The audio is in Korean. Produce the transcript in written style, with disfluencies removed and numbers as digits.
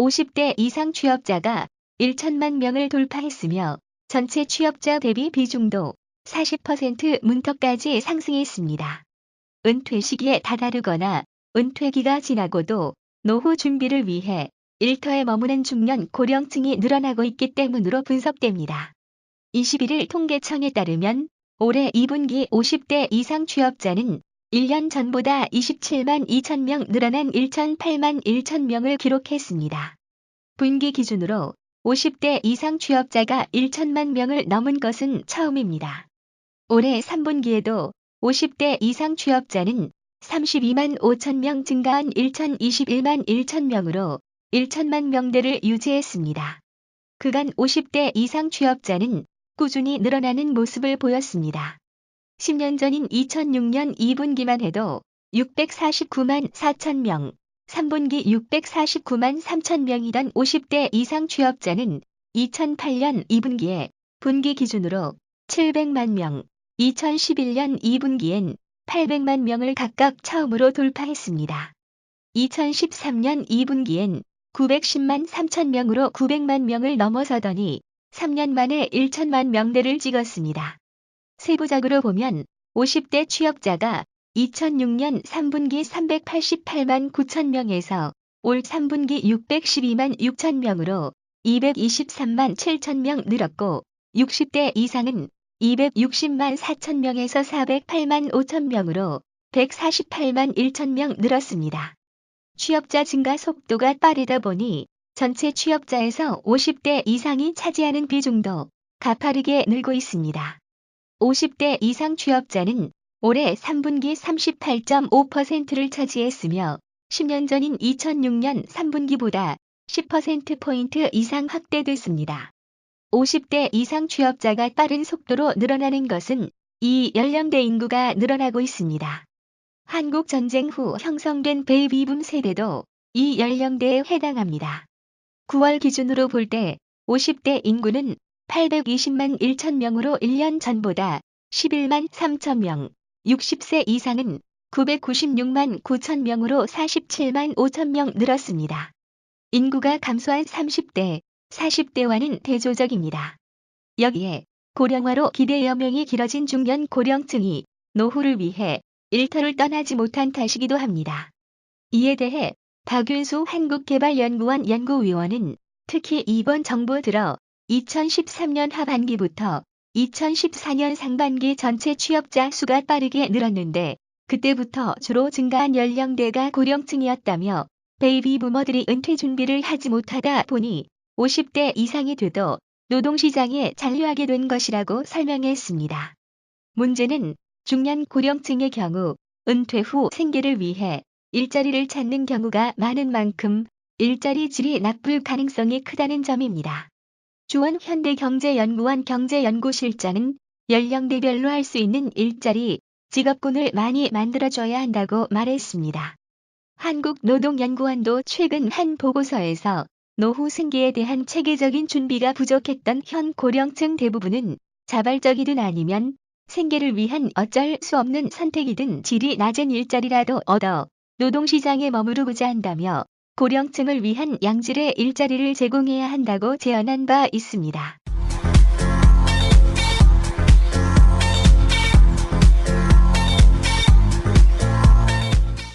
50대 이상 취업자가 1천만 명을 돌파했으며 전체 취업자 대비 비중도 40% 문턱까지 상승했습니다. 은퇴 시기에 다다르거나 은퇴기가 지나고도 노후 준비를 위해 일터에 머무는 중년 고령층이 늘어나고 있기 때문으로 분석됩니다. 21일 통계청에 따르면 올해 2분기 50대 이상 취업자는 1년 전보다 27만 2천 명 늘어난 1,008만 1천 명을 기록했습니다. 분기 기준으로 50대 이상 취업자가 1천만 명을 넘은 것은 처음입니다. 올해 3분기에도 50대 이상 취업자는 32만 5천 명 증가한 1,021만 1천 명으로 1천만 명대를 유지했습니다. 그간 50대 이상 취업자는 꾸준히 늘어나는 모습을 보였습니다. 10년 전인 2006년 2분기만 해도 649만 4천 명, 3분기 649만 3천 명이던 50대 이상 취업자는 2008년 2분기에 분기 기준으로 700만 명, 2011년 2분기엔 800만 명을 각각 처음으로 돌파했습니다. 2013년 2분기엔 910만 3천 명으로 900만 명을 넘어서더니 3년 만에 1천만 명대를 찍었습니다. 세부적으로 보면 50대 취업자가 2006년 3분기 388만 9천 명에서 올 3분기 612만 6천 명으로 223만 7천 명 늘었고 60대 이상은 260만 4천 명에서 408만 5천 명으로 148만 1천 명 늘었습니다. 취업자 증가 속도가 빠르다 보니 전체 취업자에서 50대 이상이 차지하는 비중도 가파르게 늘고 있습니다. 50대 이상 취업자는 올해 3분기 38.5%를 차지했으며 10년 전인 2006년 3분기보다 10%포인트 이상 확대됐습니다. 50대 이상 취업자가 빠른 속도로 늘어나는 것은 이 연령대 인구가 늘어나고 있습니다. 한국 전쟁 후 형성된 베이비붐 세대도 이 연령대에 해당합니다. 9월 기준으로 볼 때 50대 인구는 820만 1천 명으로 1년 전보다 11만 3천 명, 60세 이상은 996만 9천 명으로 47만 5천 명 늘었습니다. 인구가 감소한 30대, 40대와는 대조적입니다. 여기에 고령화로 기대 여명이 길어진 중년 고령층이 노후를 위해 일터를 떠나지 못한 탓이기도 합니다. 이에 대해 박윤수 한국개발연구원 연구위원은 특히 이번 정부 들어 2013년 하반기부터 2014년 상반기 전체 취업자 수가 빠르게 늘었는데 그때부터 주로 증가한 연령대가 고령층이었다며 베이비부머들이 은퇴 준비를 하지 못하다 보니 50대 이상이 돼도 노동시장에 잔류하게 된 것이라고 설명했습니다. 문제는 중년 고령층의 경우 은퇴 후 생계를 위해 일자리를 찾는 경우가 많은 만큼 일자리 질이 나쁠 가능성이 크다는 점입니다. 주원 현대경제연구원 경제연구실장은 연령대별로 할 수 있는 일자리, 직업군을 많이 만들어줘야 한다고 말했습니다. 한국노동연구원도 최근 한 보고서에서 노후 생계에 대한 체계적인 준비가 부족했던 현 고령층 대부분은 자발적이든 아니면 생계를 위한 어쩔 수 없는 선택이든 질이 낮은 일자리라도 얻어 노동시장에 머무르고자 한다며 고령층을 위한 양질의 일자리를 제공해야 한다고 제언한 바 있습니다.